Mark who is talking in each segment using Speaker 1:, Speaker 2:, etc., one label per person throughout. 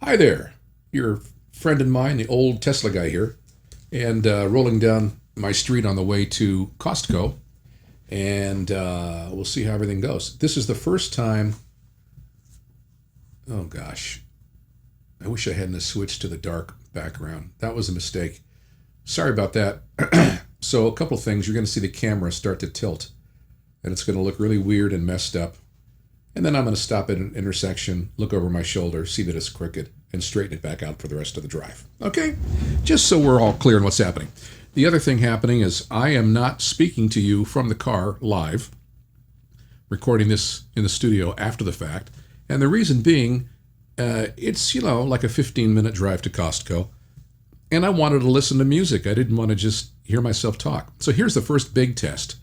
Speaker 1: Hi there, your friend and mine, the old Tesla guy here, and rolling down my street on the way to Costco, and we'll see how everything goes. This is the first time. Oh gosh, I wish I hadn't switched to the dark background. That was a mistake. Sorry about that. So a couple things. You're going to see the camera start to tilt, and it's going to look really weird and messed up. And then I'm going to stop at an intersection, look over my shoulder, see that it's crooked, and straighten it back out for the rest of the drive. Okay? Just so we're all clear on what's happening. The other thing happening is I am not speaking to you from the car live, recording this in the studio after the fact. And the reason being, it's, like a 15-minute drive to Costco. And I wanted to listen to music. I didn't want to just hear myself talk. So here's the first big test.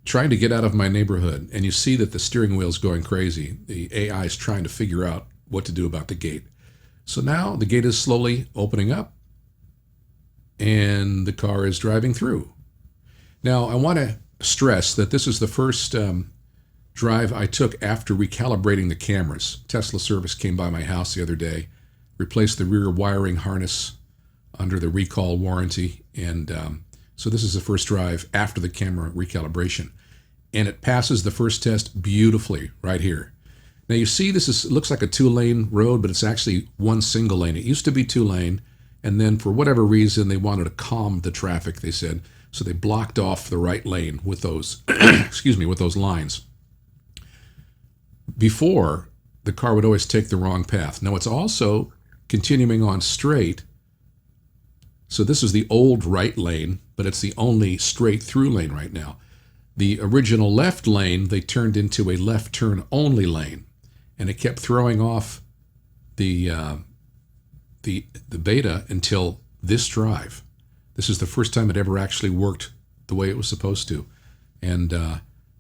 Speaker 1: Trying to get out of my neighborhood, and you see that the steering wheel's going crazy. The AI is trying to figure out what to do about the gate. So now the gate is slowly opening up, and the car is driving through. Now, I want to stress that this is the first drive I took after recalibrating the cameras. Tesla service came by my house the other day, replaced the rear wiring harness under the recall warranty, and so this is the first drive after the camera recalibration. And it passes the first test beautifully right here. Now you see looks like a two-lane road, but it's actually one single lane. It used to be two-lane, and then for whatever reason they wanted to calm the traffic, they said, so they blocked off the right lane with those with those lines. Before, the car would always take the wrong path. Now it's also continuing on straight. So this is the old right lane, but it's the only straight through lane right now. The original left lane, they turned into a left turn only lane, and it kept throwing off the beta until this drive. This is the first time it ever actually worked the way it was supposed to, and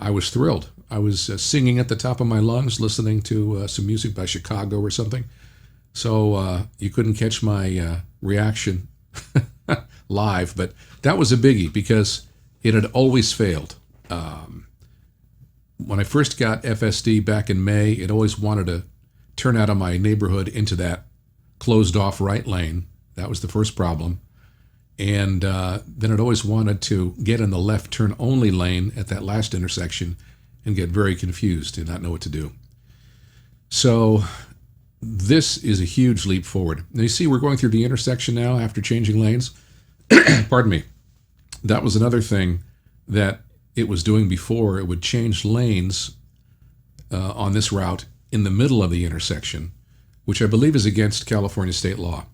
Speaker 1: I was thrilled. I was singing at the top of my lungs, listening to some music by Chicago or something. So you couldn't catch my reaction live, but that was a biggie because it had always failed. When I first got FSD back in May, it always wanted to turn out of my neighborhood into that closed off right lane. That was the first problem. And then it always wanted to get in the left turn only lane at that last intersection and get very confused and not know what to do. So this is a huge leap forward. Now you see we're going through the intersection now after changing lanes. Pardon me. That was another thing that it was doing before. It would change lanes on this route in the middle of the intersection, which I believe is against California state law.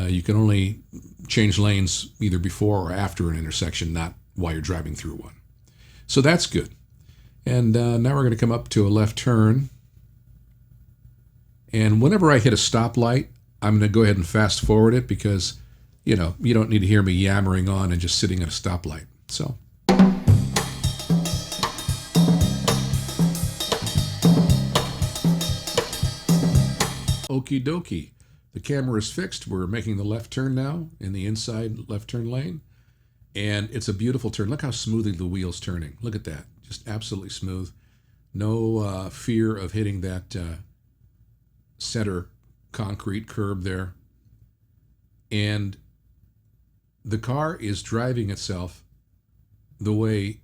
Speaker 1: You can only change lanes either before or after an intersection, not while you're driving through one. So that's good. And now we're going to come up to a left turn. And whenever I hit a stoplight, I'm going to go ahead and fast forward it because, you don't need to hear me yammering on and just sitting at a stoplight. So. Okie dokie. The camera is fixed. We're making the left turn now in the inside left turn lane. And it's a beautiful turn. Look how smoothly the wheel's turning. Look at that. Just absolutely smooth. No fear of hitting that center concrete curb there. And the car is driving itself the way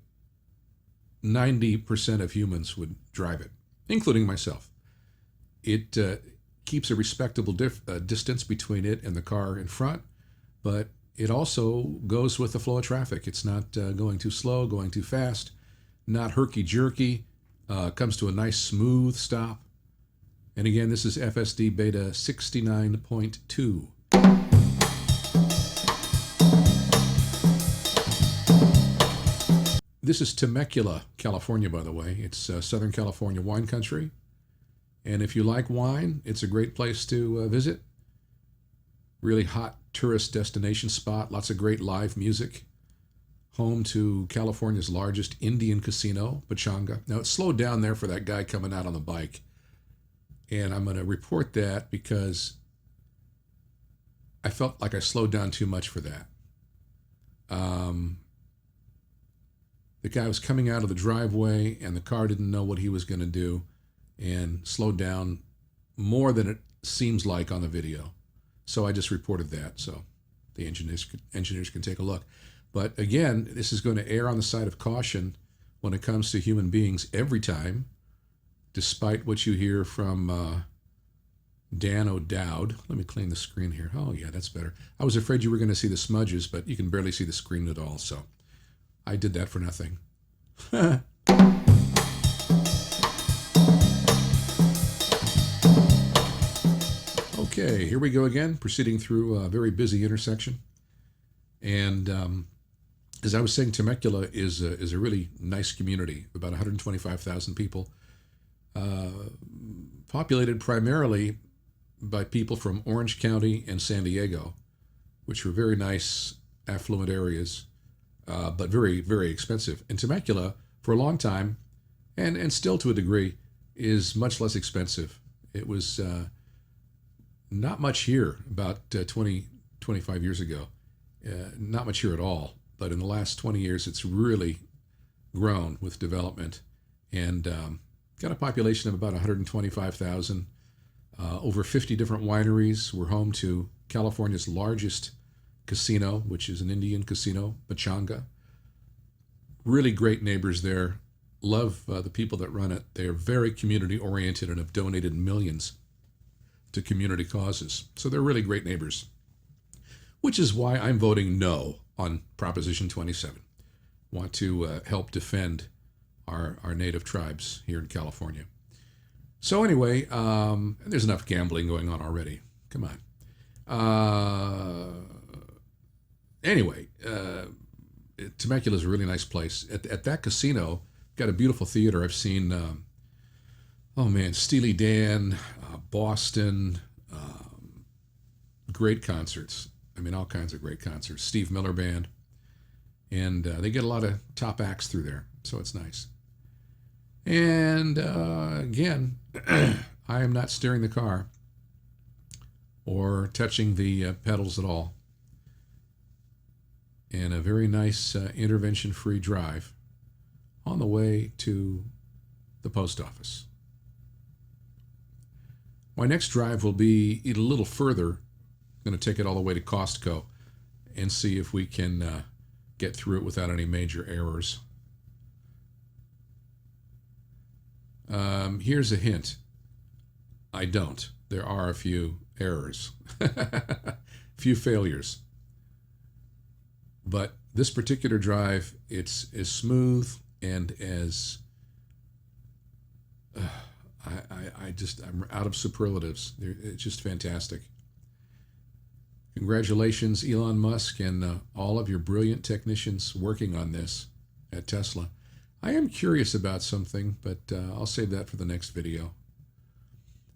Speaker 1: 90% of humans would drive it, including myself. It keeps a respectable distance between it and the car in front, but it also goes with the flow of traffic. It's not going too slow, going too fast, not herky-jerky, comes to a nice smooth stop. And again, this is FSD Beta 69.2. This is Temecula, California, by the way. It's Southern California wine country. And if you like wine, it's a great place to visit. Really hot tourist destination spot. Lots of great live music. Home to California's largest Indian casino, Pachanga. Now, it's slowed down there for that guy coming out on the bike. And I'm going to report that because I felt like I slowed down too much for that. The guy was coming out of the driveway and the car didn't know what he was going to do and slowed down more than it seems like on the video. So I just reported that so the engineers can take a look. But again, this is going to err on the side of caution when it comes to human beings every time, despite what you hear from Dan O'Dowd. Let me clean the screen here. Oh, yeah, that's better. I was afraid you were going to see the smudges, but you can barely see the screen at all, so I did that for nothing. Okay, here we go again, proceeding through a very busy intersection. And as I was saying, Temecula is a really nice community, about 125,000 people, populated primarily by people from Orange County and San Diego, which were very nice, affluent areas, but very, very expensive. And Temecula, for a long time, and still to a degree, is much less expensive. It was not much here about 25 years ago. Not much here at all. But in the last 20 years, it's really grown with development and got a population of about 125,000. Over 50 different wineries. We're home to California's largest casino, which is an Indian casino, Pachanga. Really great neighbors there. Love the people that run it. They are very community-oriented and have donated millions to community causes. So they're really great neighbors, which is why I'm voting no on Proposition 27. Want to help defend our native tribes here in California. So anyway, there's enough gambling going on already. Come on. Anyway, Temecula is a really nice place. At that casino, got a beautiful theater. I've seen, Steely Dan, Boston, great concerts. I mean, all kinds of great concerts. Steve Miller Band. And they get a lot of top acts through there, so it's nice. And again, I am not steering the car or touching the pedals at all. And a very nice intervention-free drive on the way to the post office. My next drive will be a little further. I'm going to take it all the way to Costco and see if we can get through it without any major errors. Here's a hint. I don't. There are a few errors, few failures. But this particular drive, it's as smooth and as I'm out of superlatives. It's just fantastic. Congratulations, Elon Musk, and all of your brilliant technicians working on this at Tesla. I am curious about something, but I'll save that for the next video.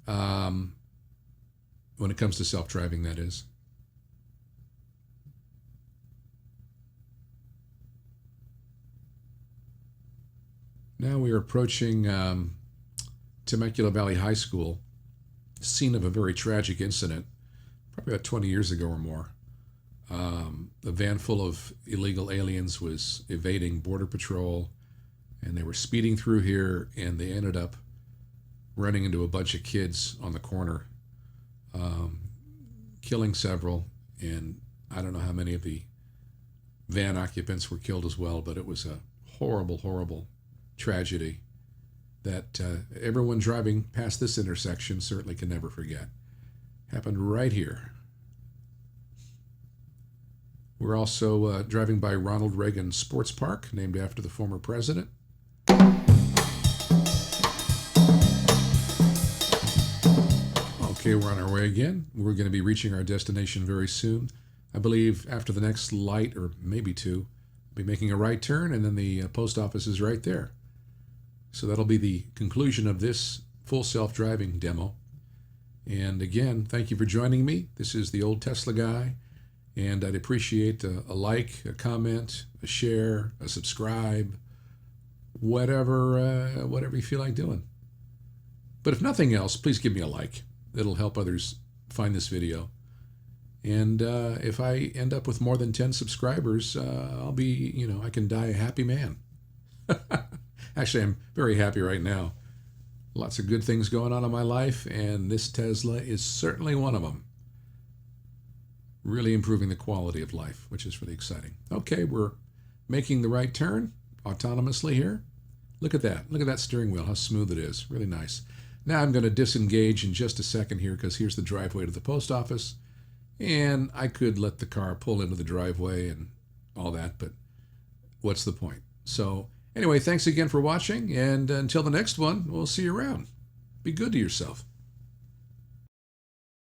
Speaker 1: When it comes to self-driving, that is. Now we are approaching Temecula Valley High School, scene of a very tragic incident, probably about 20 years ago or more. A van full of illegal aliens was evading Border Patrol, and they were speeding through here, and they ended up running into a bunch of kids on the corner, killing several, and I don't know how many of the van occupants were killed as well, but it was a horrible, horrible tragedy that everyone driving past this intersection certainly can never forget. Happened right here. We're also driving by Ronald Reagan Sports Park, named after the former president. Okay, we're on our way again. We're going to be reaching our destination very soon. I believe after the next light, or maybe two, we'll be making a right turn, and then the post office is right there. So that'll be the conclusion of this full self-driving demo. And again, thank you for joining me. This is the Old Tesla Guy, and I'd appreciate a like, a comment, a share, a subscribe, whatever you feel like doing. But if nothing else, please give me a like. It'll help others find this video. And if I end up with more than 10 subscribers, I'll be, I can die a happy man. Actually, I'm very happy right now. Lots of good things going on in my life, and this Tesla is certainly one of them. Really improving the quality of life, which is really exciting. Okay, we're making the right turn autonomously here. Look at that. Look at that steering wheel, how smooth it is. Really nice. Now I'm going to disengage in just a second here because here's the driveway to the post office. And I could let the car pull into the driveway and all that, but what's the point? So anyway, thanks again for watching, and until the next one, we'll see you around. Be good to yourself.